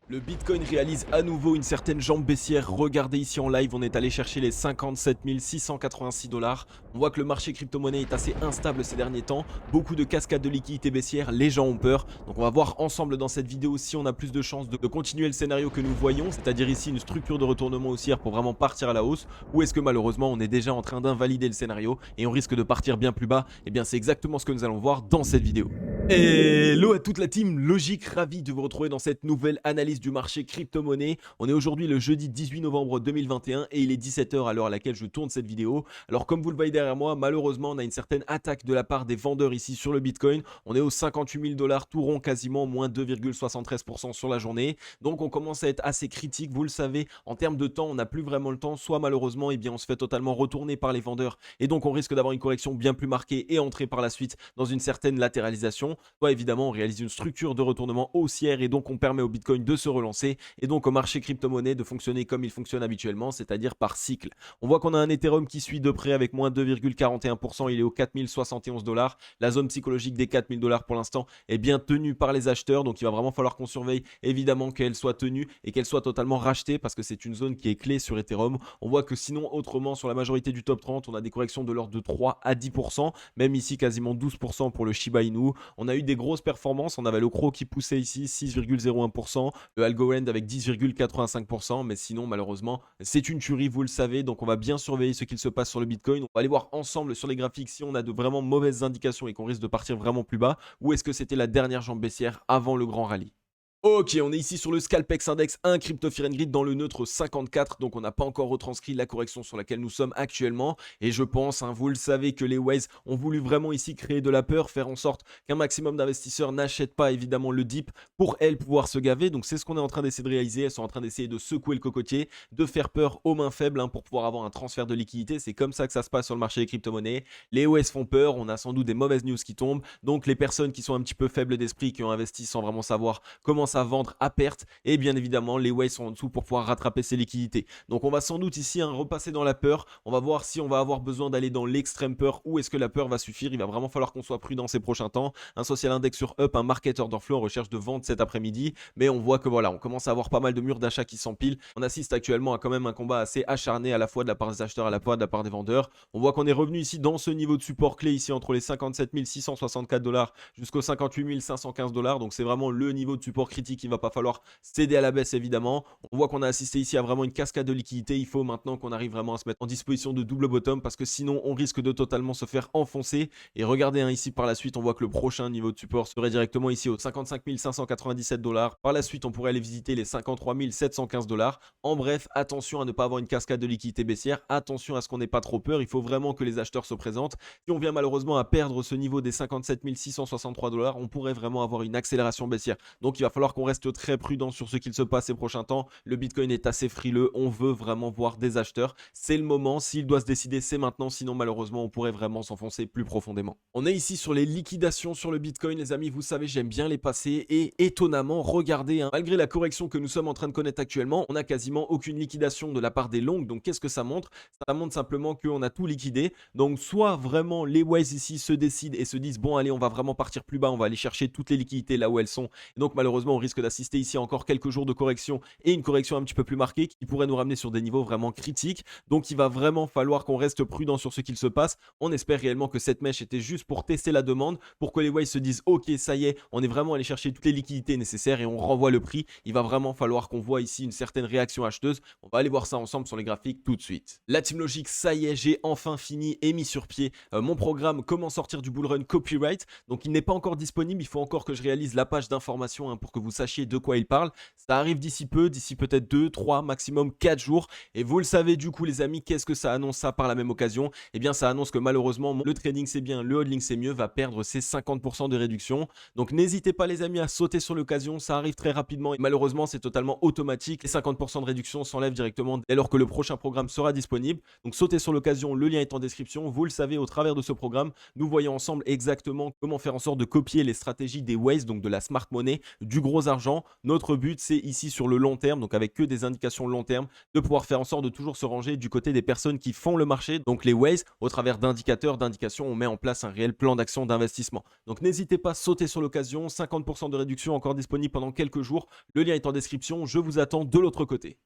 Le Bitcoin réalise à nouveau une certaine jambe baissière. Regardez ici en live, on est allé chercher les 57 686 dollars. On voit que le marché crypto-monnaie est assez instable ces derniers temps. Beaucoup de cascades de liquidités baissières, les gens ont peur. Donc on va voir ensemble dans cette vidéo si on a plus de chances de continuer le scénario que nous voyons, c'est-à-dire ici une structure de retournement haussière pour vraiment partir à la hausse, ou est-ce que malheureusement on est déjà en train d'invalider le scénario et on risque de partir bien plus bas. Eh bien c'est exactement ce que nous allons voir dans cette vidéo. Hello à toute la team Logique, ravi de vous retrouver dans cette nouvelle analyse du marché crypto-monnaie. On est aujourd'hui le jeudi 18 novembre 2021 et il est 17 h à l'heure à laquelle je tourne cette vidéo. Alors comme vous le voyez derrière moi, malheureusement on a une certaine attaque de la part des vendeurs ici sur le Bitcoin. On est aux 58 000 dollars tout rond, quasiment moins 2,73% sur la journée. Donc on commence à être assez critique, vous le savez, en termes de temps on n'a plus vraiment le temps, soit malheureusement eh bien, on se fait totalement retourner par les vendeurs et donc on risque d'avoir une correction bien plus marquée et entrer par la suite dans une certaine latéralisation. Soit évidemment on réalise une structure de retournement haussière et donc on permet au Bitcoin de se relancer et donc au marché crypto-monnaie de fonctionner comme il fonctionne habituellement, c'est-à-dire par cycle. On voit qu'on a un Ethereum qui suit de près avec moins 2,41%, il est aux 4071 dollars. La zone psychologique des 4000 dollars pour l'instant est bien tenue par les acheteurs, donc il va vraiment falloir qu'on surveille évidemment qu'elle soit tenue et qu'elle soit totalement rachetée parce que c'est une zone qui est clé sur Ethereum. On voit que sinon autrement sur la majorité du top 30, on a des corrections de l'ordre de 3 à 10%, même ici quasiment 12% pour le Shiba Inu. On a eu des grosses performances, on avait le Crow qui poussait ici 6,01%, le Algorand avec 10,85%, mais sinon malheureusement c'est une tuerie, vous le savez, donc on va bien surveiller ce qu'il se passe sur le Bitcoin. On va aller voir ensemble sur les graphiques si on a de vraiment mauvaises indications et qu'on risque de partir vraiment plus bas, ou est-ce que c'était la dernière jambe baissière avant le grand rallye. Ok, on est ici sur le Scalpex Index, un crypto fear and greed dans le neutre 54, donc on n'a pas encore retranscrit la correction sur laquelle nous sommes actuellement. Et je pense, vous le savez, que les Waze ont voulu vraiment ici créer de la peur, faire en sorte qu'un maximum d'investisseurs n'achètent pas évidemment le dip pour elles pouvoir se gaver. Donc c'est ce qu'on est en train d'essayer de réaliser. Elles sont en train d'essayer de secouer le cocotier, de faire peur aux mains faibles pour pouvoir avoir un transfert de liquidité. C'est comme ça que ça se passe sur le marché des crypto-monnaies. Les OS font peur, on a sans doute des mauvaises news qui tombent. Donc les personnes qui sont un petit peu faibles d'esprit, qui ont investi sans vraiment savoir comment à vendre à perte et bien évidemment les ways sont en dessous pour pouvoir rattraper ces liquidités. Donc on va sans doute ici repasser dans la peur, on va voir si on va avoir besoin d'aller dans l'extrême peur ou est-ce que la peur va suffire. Il va vraiment falloir qu'on soit prudent ces prochains temps. Un social index sur up, un market order flow en recherche de vente cet après-midi, mais on voit que voilà, on commence à avoir pas mal de murs d'achat qui s'empilent. On assiste actuellement à quand même un combat assez acharné à la fois de la part des acheteurs, à la fois de la part des vendeurs. On voit qu'on est revenu ici dans ce niveau de support clé ici entre les 57 664 dollars jusqu'aux 58 515 dollars, donc c'est vraiment le niveau de support critique. Il va pas falloir céder à la baisse évidemment. On voit qu'on a assisté ici à vraiment une cascade de liquidités. Il faut maintenant qu'on arrive vraiment à se mettre en disposition de double bottom parce que sinon on risque de totalement se faire enfoncer. Et regardez ici par la suite, on voit que le prochain niveau de support serait directement ici aux 55 597 dollars. Par la suite, on pourrait aller visiter les 53 715 dollars. En bref, attention à ne pas avoir une cascade de liquidités baissière. Attention à ce qu'on n'ait pas trop peur. Il faut vraiment que les acheteurs se présentent. Si on vient malheureusement à perdre ce niveau des 57 663 dollars, on pourrait vraiment avoir une accélération baissière. Donc il va falloir qu'on reste très prudent sur ce qu'il se passe ces prochains temps. Le Bitcoin est assez frileux, on veut vraiment voir des acheteurs. C'est le moment, s'il doit se décider, c'est maintenant, sinon malheureusement on pourrait vraiment s'enfoncer plus profondément. On est ici sur les liquidations sur le Bitcoin, les amis, vous savez, j'aime bien les passer et étonnamment, regardez, malgré la correction que nous sommes en train de connaître actuellement, on n'a quasiment aucune liquidation de la part des longs. Donc qu'est-ce que ça montre? Ça montre simplement qu'on a tout liquidé. Donc soit vraiment les Waze ici se décident et se disent bon allez, on va vraiment partir plus bas, on va aller chercher toutes les liquidités là où elles sont. Et donc malheureusement on risque d'assister ici encore quelques jours de correction et une correction un petit peu plus marquée qui pourrait nous ramener sur des niveaux vraiment critiques. Donc il va vraiment falloir qu'on reste prudent sur ce qu'il se passe. On espère réellement que cette mèche était juste pour tester la demande, pour que les Waves se disent ok ça y est, on est vraiment allé chercher toutes les liquidités nécessaires et on renvoie le prix. Il va vraiment falloir qu'on voit ici une certaine réaction acheteuse. On va aller voir ça ensemble sur les graphiques tout de suite. La Team Logique, ça y est, j'ai enfin fini et mis sur pied mon programme Comment sortir du bull run copyright. Donc il n'est pas encore disponible, il faut encore que je réalise la page d'information pour que vous sachiez de quoi il parle. Ça arrive d'ici peu, d'ici peut-être 2, 3, maximum 4 jours. Et vous le savez du coup les amis, qu'est-ce que ça annonce ça par la même occasion? Eh bien ça annonce que malheureusement le trading c'est bien, le hodling c'est mieux, va perdre ses 50% de réduction. Donc n'hésitez pas les amis à sauter sur l'occasion, ça arrive très rapidement et malheureusement c'est totalement automatique. Les 50% de réduction s'enlèvent directement dès lors que le prochain programme sera disponible. Donc sautez sur l'occasion, le lien est en description. Vous le savez, au travers de ce programme, nous voyons ensemble exactement comment faire en sorte de copier les stratégies des Waze, donc de la smart money, du gros argent. Notre but c'est essaie ici sur le long terme, donc avec que des indications long terme, de pouvoir faire en sorte de toujours se ranger du côté des personnes qui font le marché, donc les Waze, au travers d'indicateurs, d'indications, on met en place un réel plan d'action d'investissement. Donc n'hésitez pas à sauter sur l'occasion, 50% de réduction encore disponible pendant quelques jours, le lien est en description, je vous attends de l'autre côté.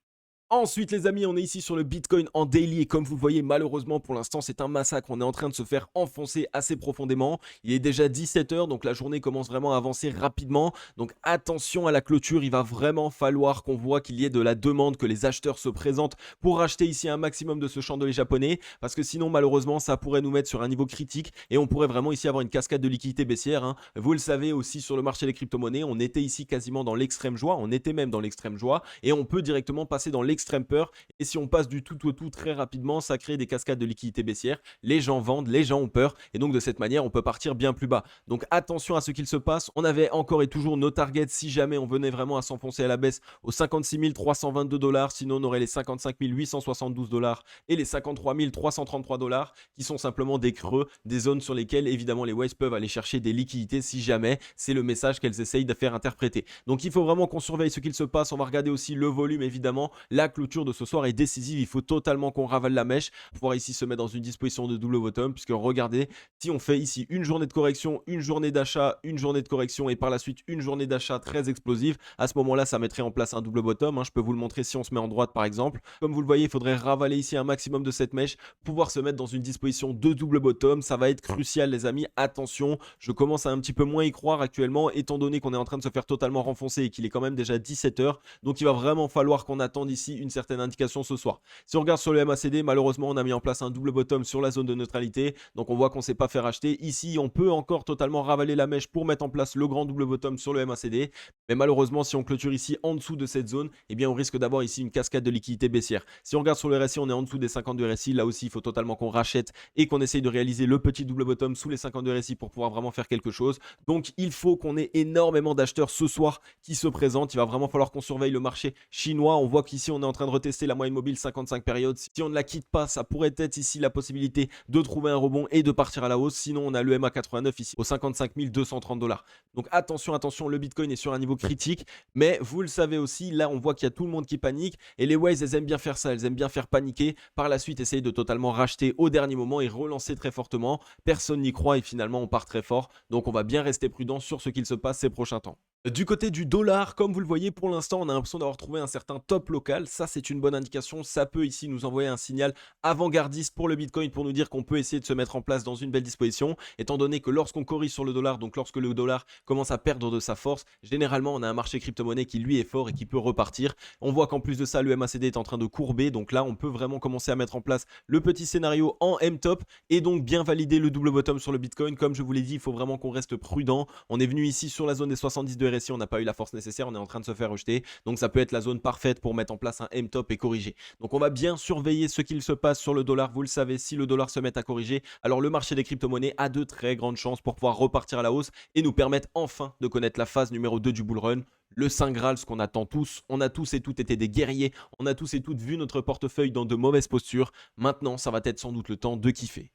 Ensuite les amis, on est ici sur le Bitcoin en daily et comme vous le voyez malheureusement pour l'instant c'est un massacre, on est en train de se faire enfoncer assez profondément. Il est déjà 17 h donc la journée commence vraiment à avancer rapidement. Donc attention à la clôture, il va vraiment falloir qu'on voit qu'il y ait de la demande, que les acheteurs se présentent pour acheter ici un maximum de ce chandelier japonais parce que sinon malheureusement ça pourrait nous mettre sur un niveau critique et on pourrait vraiment ici avoir une cascade de liquidité baissière, hein. Vous le savez aussi sur le marché des crypto-monnaies, on était ici quasiment dans l'extrême joie, on était même dans l'extrême joie et on peut directement passer dans l'extrême peur et si on passe du tout au tout très rapidement, ça crée des cascades de liquidité baissière, les gens vendent, les gens ont peur et donc de cette manière on peut partir bien plus bas. Donc attention à ce qu'il se passe, on avait encore et toujours nos targets si jamais on venait vraiment à s'enfoncer à la baisse aux 56 322 $, sinon on aurait les 55 872 $ et les 53 333 $ qui sont simplement des creux, des zones sur lesquelles évidemment les Waves peuvent aller chercher des liquidités si jamais c'est le message qu'elles essayent de faire interpréter. Donc il faut vraiment qu'on surveille ce qu'il se passe, on va regarder aussi le volume évidemment. La clôture de ce soir est décisive, il faut totalement qu'on ravale la mèche pour pouvoir ici se mettre dans une disposition de double bottom puisque regardez, si on fait ici une journée de correction, une journée d'achat, une journée de correction et par la suite une journée d'achat très explosive, à ce moment là ça mettrait en place un double bottom, hein. Je peux vous le montrer si on se met en droite par exemple. Comme vous le voyez, il faudrait ravaler ici un maximum de cette mèche, pouvoir se mettre dans une disposition de double bottom, ça va être crucial les amis, attention, je commence à un petit peu moins y croire actuellement étant donné qu'on est en train de se faire totalement renfoncer et qu'il est quand même déjà 17 h, donc il va vraiment falloir qu'on attende ici une certaine indication ce soir. Si on regarde sur le MACD, malheureusement on a mis en place un double bottom sur la zone de neutralité, donc on voit qu'on ne s'est pas fait racheter. Ici on peut encore totalement ravaler la mèche pour mettre en place le grand double bottom sur le MACD, mais malheureusement si on clôture ici en dessous de cette zone, eh bien on risque d'avoir ici une cascade de liquidité baissière. Si on regarde sur le RSI, on est en dessous des 52 RSI, là aussi il faut totalement qu'on rachète et qu'on essaye de réaliser le petit double bottom sous les 52 RSI pour pouvoir vraiment faire quelque chose. Donc il faut qu'on ait énormément d'acheteurs ce soir qui se présentent, il va vraiment falloir qu'on surveille le marché chinois. On voit qu'ici on est en train de retester la moyenne mobile 55 périodes. Si on ne la quitte pas, ça pourrait être ici la possibilité de trouver un rebond et de partir à la hausse. Sinon on a le MA 89 ici aux 55 230 $. Donc attention, attention, le Bitcoin est sur un niveau critique, mais vous le savez aussi, là on voit qu'il y a tout le monde qui panique et les Waves elles aiment bien faire ça, elles aiment bien faire paniquer, par la suite essayer de totalement racheter au dernier moment et relancer très fortement. Personne n'y croit et finalement on part très fort, donc on va bien rester prudent sur ce qu'il se passe ces prochains temps. Du côté du dollar, comme vous le voyez pour l'instant on a l'impression d'avoir trouvé un certain top local, ça c'est une bonne indication, ça peut ici nous envoyer un signal avant-gardiste pour le Bitcoin pour nous dire qu'on peut essayer de se mettre en place dans une belle disposition, étant donné que lorsqu'on corrige sur le dollar, donc lorsque le dollar commence à perdre de sa force, généralement on a un marché crypto-monnaie qui lui est fort et qui peut repartir. On voit qu'en plus de ça le MACD est en train de courber, donc là on peut vraiment commencer à mettre en place le petit scénario en M-top et donc bien valider le double bottom sur le Bitcoin. Comme je vous l'ai dit, il faut vraiment qu'on reste prudent, on est venu ici sur la zone des 70 de RSI, on n'a pas eu la force nécessaire, on est en train de se faire rejeter, donc ça peut être la zone parfaite pour mettre en place un M-top et corriger. Donc on va bien surveiller ce qu'il se passe sur le dollar, vous le savez, si le dollar se met à corriger, alors le marché des crypto-monnaies a de très grandes chances pour pouvoir repartir à la hausse et nous permettre enfin de connaître la phase numéro 2 du bull run. Le Saint Graal, ce qu'on attend tous, on a tous et toutes été des guerriers, on a tous et toutes vu notre portefeuille dans de mauvaises postures, maintenant ça va être sans doute le temps de kiffer.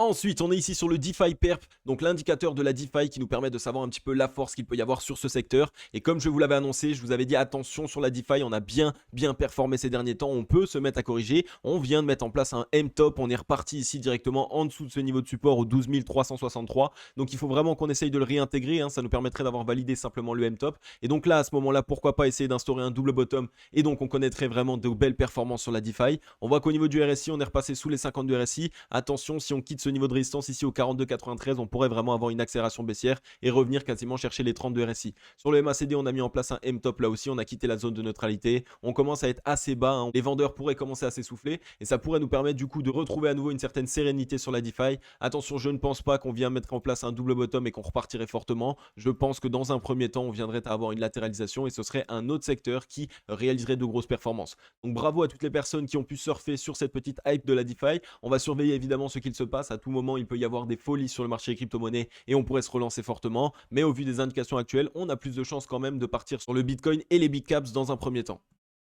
Ensuite, on est ici sur le DeFi Perp, donc l'indicateur de la DeFi qui nous permet de savoir un petit peu la force qu'il peut y avoir sur ce secteur. Et comme je vous l'avais annoncé, je vous avais dit attention sur la DeFi, on a bien performé ces derniers temps, on peut se mettre à corriger. On vient de mettre en place un M-top, on est reparti ici directement en dessous de ce niveau de support au 12 363. Donc il faut vraiment qu'on essaye de le réintégrer, hein, ça nous permettrait d'avoir validé simplement le M-top. Et donc là, à ce moment-là, pourquoi pas essayer d'instaurer un double bottom et donc on connaîtrait vraiment de belles performances sur la DeFi. On voit qu'au niveau du RSI, on est repassé sous les 52 RSI. Attention, si on quitte ce niveau de résistance ici au 42,93, on pourrait vraiment avoir une accélération baissière et revenir quasiment chercher les 32 RSI. Sur le MACD, on a mis en place un M-top là aussi, on a quitté la zone de neutralité, on commence à être assez bas, hein. Les vendeurs pourraient commencer à s'essouffler et ça pourrait nous permettre du coup de retrouver à nouveau une certaine sérénité sur la DeFi. Attention, je ne pense pas qu'on vient mettre en place un double bottom et qu'on repartirait fortement. Je pense que dans un premier temps, on viendrait à avoir une latéralisation et ce serait un autre secteur qui réaliserait de grosses performances. Donc bravo à toutes les personnes qui ont pu surfer sur cette petite hype de la DeFi. On va surveiller évidemment ce qu'il se passe. À tout moment, il peut y avoir des folies sur le marché des crypto-monnaies et on pourrait se relancer fortement. Mais au vu des indications actuelles, on a plus de chances quand même de partir sur le Bitcoin et les big caps dans un premier temps.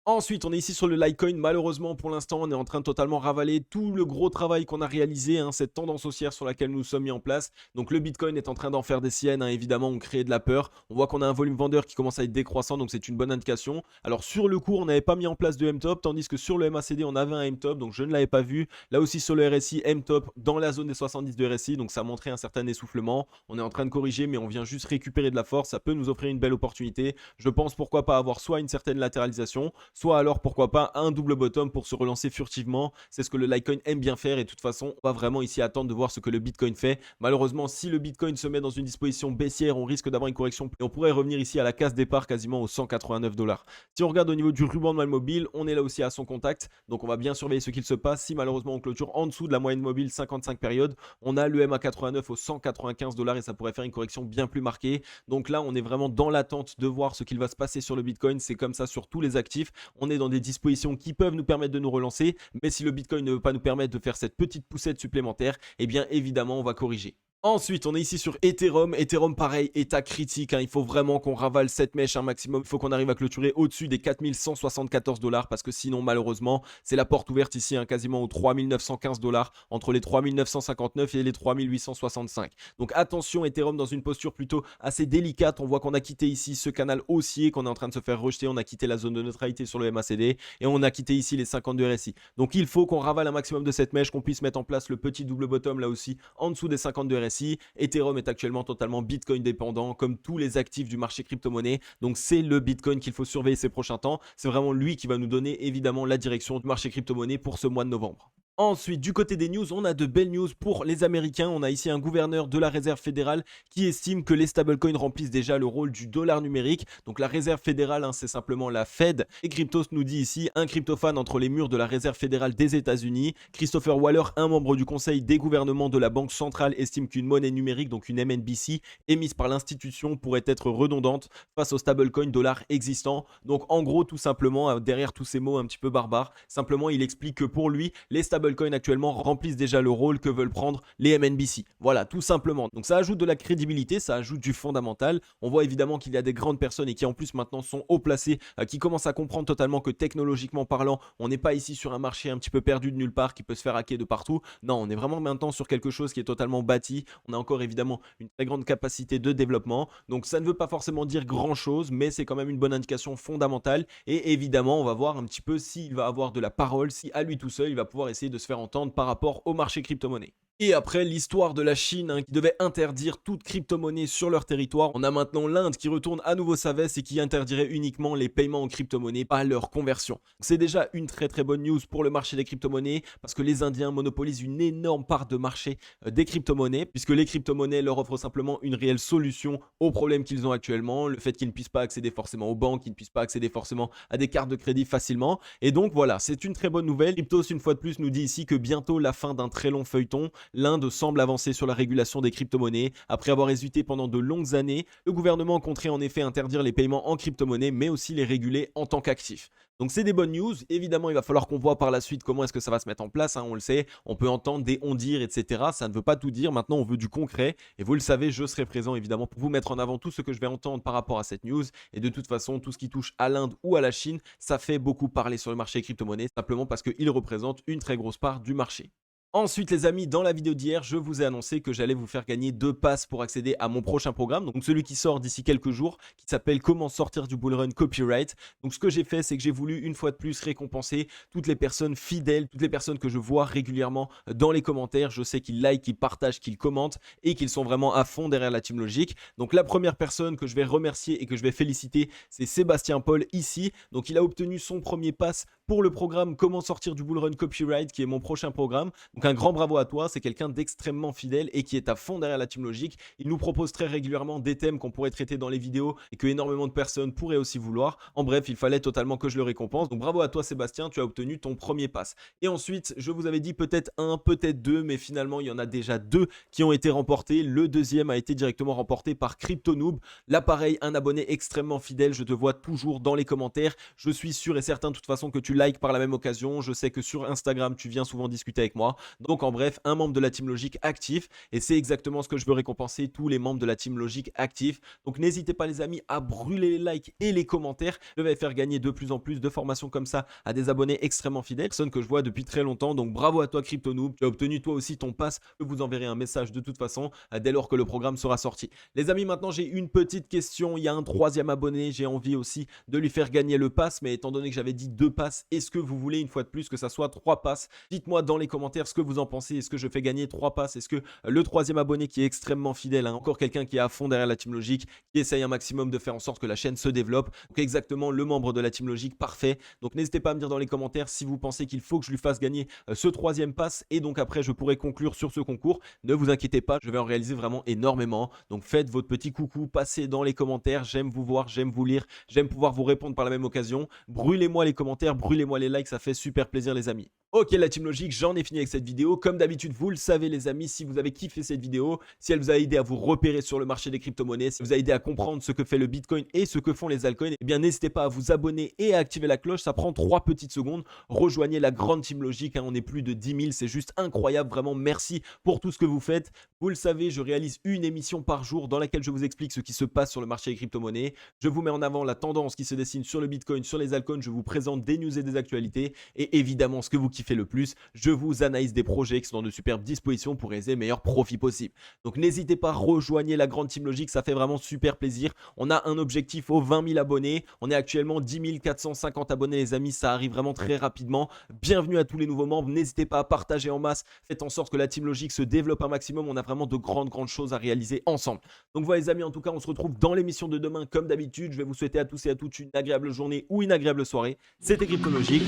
Ensuite, on est ici sur le Litecoin. Malheureusement, pour l'instant, on est en train de totalement ravaler tout le gros travail qu'on a réalisé, hein, cette tendance haussière sur laquelle nous nous sommes mis en place. Donc le Bitcoin est en train d'en faire des siennes, hein, évidemment, on crée de la peur. On voit qu'on a un volume vendeur qui commence à être décroissant, donc c'est une bonne indication. Alors sur le cours, on n'avait pas mis en place de M-Top, tandis que sur le MACD, on avait un M-Top, donc je ne l'avais pas vu. Là aussi sur le RSI, M-Top dans la zone des 70 de RSI, donc ça montrait un certain essoufflement. On est en train de corriger, mais on vient juste récupérer de la force. Ça peut nous offrir une belle opportunité. Je pense pourquoi pas avoir soit une certaine latéralisation, soit alors pourquoi pas un double bottom pour se relancer furtivement. C'est ce que le Litecoin aime bien faire et de toute façon, on va vraiment ici attendre de voir ce que le Bitcoin fait. Malheureusement, si le Bitcoin se met dans une disposition baissière, on risque d'avoir une correction et on pourrait revenir ici à la case départ quasiment aux 189 $. Si on regarde au niveau du ruban de mal mobile, on est là aussi à son contact. Donc on va bien surveiller ce qu'il se passe. Si malheureusement on clôture en dessous de la moyenne mobile 55 périodes, on a le MA89 aux 195 $ et ça pourrait faire une correction bien plus marquée. Donc là, on est vraiment dans l'attente de voir ce qu'il va se passer sur le Bitcoin. C'est comme ça sur tous les actifs. On est dans des dispositions qui peuvent nous permettre de nous relancer, mais si le Bitcoin ne veut pas nous permettre de faire cette petite poussette supplémentaire, eh bien évidemment on va corriger. Ensuite, on est ici sur Ethereum. Ethereum, pareil, état critique, hein. Il faut vraiment qu'on ravale cette mèche un maximum. Il faut qu'on arrive à clôturer au-dessus des 4174 $ parce que sinon, malheureusement, c'est la porte ouverte ici, hein, quasiment aux 3915 $, entre les 3959 et les 3865. Donc attention, Ethereum dans une posture plutôt assez délicate. On voit qu'on a quitté ici ce canal haussier, qu'on est en train de se faire rejeter. On a quitté la zone de neutralité sur le MACD et on a quitté ici les 52 RSI. Donc il faut qu'on ravale un maximum de cette mèche, qu'on puisse mettre en place le petit double bottom là aussi, en dessous des 52 RSI. Ethereum est actuellement totalement Bitcoin dépendant, comme tous les actifs du marché crypto-monnaie. Donc c'est le Bitcoin qu'il faut surveiller ces prochains temps. C'est vraiment lui qui va nous donner évidemment la direction du marché crypto-monnaie pour ce mois de novembre. Ensuite, du côté des news, on a de belles news pour les Américains. On a ici un gouverneur de la Réserve fédérale qui estime que les stablecoins remplissent déjà le rôle du dollar numérique. Donc la Réserve fédérale, hein, c'est simplement la Fed. Et Cryptos nous dit ici, un cryptophane entre les murs de la Réserve fédérale des États-Unis. Christopher Waller, un membre du conseil des gouvernements de la Banque centrale, estime qu'une monnaie numérique, donc une MNBC, émise par l'institution pourrait être redondante face aux stablecoins dollars existants. Donc en gros, tout simplement, derrière tous ces mots un petit peu barbares, simplement il explique que pour lui, les stablecoins actuellement remplissent déjà le rôle que veulent prendre les MNBC. Voilà, tout simplement. Donc ça ajoute de la crédibilité, ça ajoute du fondamental. On voit évidemment qu'il y a des grandes personnes et qui en plus maintenant sont haut placées, qui commencent à comprendre totalement que technologiquement parlant, on n'est pas ici sur un marché un petit peu perdu de nulle part qui peut se faire hacker de partout. Non, on est vraiment maintenant sur quelque chose qui est totalement bâti. On a encore évidemment une très grande capacité de développement. Donc ça ne veut pas forcément dire grand chose, mais c'est quand même une bonne indication fondamentale. Et évidemment, on va voir un petit peu s'il va avoir de la parole, si à lui tout seul, il va pouvoir essayer de se faire entendre par rapport au marché crypto-monnaie. Et après, l'histoire de la Chine, hein, qui devait interdire toute crypto-monnaie sur leur territoire. On a maintenant l'Inde qui retourne à nouveau sa veste et qui interdirait uniquement les paiements en crypto-monnaie, pas leur conversion. C'est déjà une très très bonne news pour le marché des crypto-monnaies parce que les Indiens monopolisent une énorme part de marché des crypto-monnaies puisque les crypto-monnaies leur offrent simplement une réelle solution aux problèmes qu'ils ont actuellement. Le fait qu'ils ne puissent pas accéder forcément aux banques, qu'ils ne puissent pas accéder forcément à des cartes de crédit facilement. Et donc voilà, c'est une très bonne nouvelle. Cryptos, une fois de plus, nous dit ici que bientôt la fin d'un très long feuilleton. L'Inde semble avancer sur la régulation des crypto-monnaies. Après avoir hésité pendant de longues années, le gouvernement compterait en effet interdire les paiements en crypto-monnaie, mais aussi les réguler en tant qu'actifs. Donc c'est des bonnes news. Évidemment, il va falloir qu'on voit par la suite comment est-ce que ça va se mettre en place, hein, on le sait. On peut entendre des on-dire, etc. Ça ne veut pas tout dire. Maintenant, on veut du concret. Et vous le savez, je serai présent évidemment pour vous mettre en avant tout ce que je vais entendre par rapport à cette news. Et de toute façon, tout ce qui touche à l'Inde ou à la Chine, ça fait beaucoup parler sur le marché crypto-monnaie, simplement parce qu'ils représentent une très grosse part du marché. Ensuite les amis, dans la vidéo d'hier, je vous ai annoncé que j'allais vous faire gagner 2 passes pour accéder à mon prochain programme, donc celui qui sort d'ici quelques jours, qui s'appelle Comment sortir du bull run copyright. Donc ce que j'ai fait, c'est que j'ai voulu une fois de plus récompenser toutes les personnes fidèles, toutes les personnes que je vois régulièrement dans les commentaires. Je sais qu'ils like, qu'ils partagent, qu'ils commentent et qu'ils sont vraiment à fond derrière la Team Logic. Donc la première personne que je vais remercier et que je vais féliciter, c'est Sébastien Paul ici. Donc il a obtenu son premier pass pour le programme Comment sortir du bull run copyright, qui est mon prochain programme. Donc un grand bravo à toi, c'est quelqu'un d'extrêmement fidèle et qui est à fond derrière la Team Logic. Il nous propose très régulièrement des thèmes qu'on pourrait traiter dans les vidéos et que énormément de personnes pourraient aussi vouloir. En bref, il fallait totalement que je le récompense. Donc bravo à toi Sébastien, tu as obtenu ton premier pass. Et ensuite, je vous avais dit peut-être un, peut-être deux, mais finalement il y en a déjà 2 qui ont été remportés. Le deuxième a été directement remporté par CryptoNoob. Là pareil, un abonné extrêmement fidèle, je te vois toujours dans les commentaires. Je suis sûr et certain de toute façon que tu tu likes par la même occasion. Je sais que sur Instagram, tu viens souvent discuter avec moi. Donc en bref, un membre de la Team Logic actif et c'est exactement ce que je veux récompenser tous les membres de la Team Logic actifs. Donc n'hésitez pas les amis à brûler les likes et les commentaires. Je vais faire gagner de plus en plus de formations comme ça à des abonnés extrêmement fidèles, personnes que je vois depuis très longtemps. Donc bravo à toi CryptoNoob, tu as obtenu toi aussi ton pass. Je vous enverrai un message de toute façon dès lors que le programme sera sorti. Les amis, maintenant j'ai une petite question. Il y a un troisième abonné, j'ai envie aussi de lui faire gagner le pass, mais étant donné que j'avais dit 2 passes, est-ce que vous voulez une fois de plus que ça soit 3 passes? Dites-moi dans les commentaires ce que vous en pensez. Est-ce que je fais gagner 3 passes? Est-ce que le troisième abonné qui est extrêmement fidèle, encore quelqu'un qui est à fond derrière la Team Logic, qui essaye un maximum de faire en sorte que la chaîne se développe, donc exactement le membre de la Team Logic parfait. Donc n'hésitez pas à me dire dans les commentaires si vous pensez qu'il faut que je lui fasse gagner ce troisième pass et donc après je pourrai conclure sur ce concours. Ne vous inquiétez pas, je vais en réaliser vraiment énormément. Donc faites votre petit coucou, passez dans les commentaires, j'aime vous voir, j'aime vous lire, j'aime pouvoir vous répondre par la même occasion. Brûlez-moi les commentaires, brûlez-moi les likes, ça fait super plaisir les amis. Ok la Team Logic, j'en ai fini avec cette vidéo. Comme d'habitude, vous le savez les amis, si vous avez kiffé cette vidéo, si elle vous a aidé à vous repérer sur le marché des crypto-monnaies, si elle vous a aidé à comprendre ce que fait le Bitcoin et ce que font les altcoins, eh bien n'hésitez pas à vous abonner et à activer la cloche, ça prend 3 petites secondes. Rejoignez la grande Team Logic, on est plus de 10 000, c'est juste incroyable, vraiment merci pour tout ce que vous faites. Vous le savez, je réalise une émission par jour dans laquelle je vous explique ce qui se passe sur le marché des crypto-monnaies. Je vous mets en avant la tendance qui se dessine sur le Bitcoin, sur les altcoins, je vous présente des news et des actualités et évidemment ce que vous kiffez le plus, je vous analyse des projets qui sont dans de superbes dispositions pour réaliser le meilleur profit possible. Donc n'hésitez pas, rejoignez la grande Team Logic, ça fait vraiment super plaisir. On a un objectif aux 20 000 abonnés, on est actuellement 10 450 abonnés les amis, ça arrive vraiment très rapidement. Bienvenue à tous les nouveaux membres, n'hésitez pas à partager en masse, faites en sorte que la Team Logic se développe un maximum, on a vraiment de grandes choses à réaliser ensemble. Donc voilà les amis, en tout cas on se retrouve dans l'émission de demain comme d'habitude. Je vais vous souhaiter à tous et à toutes une agréable journée ou une agréable soirée. C'était Crypto Logic,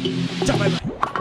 ciao bye bye.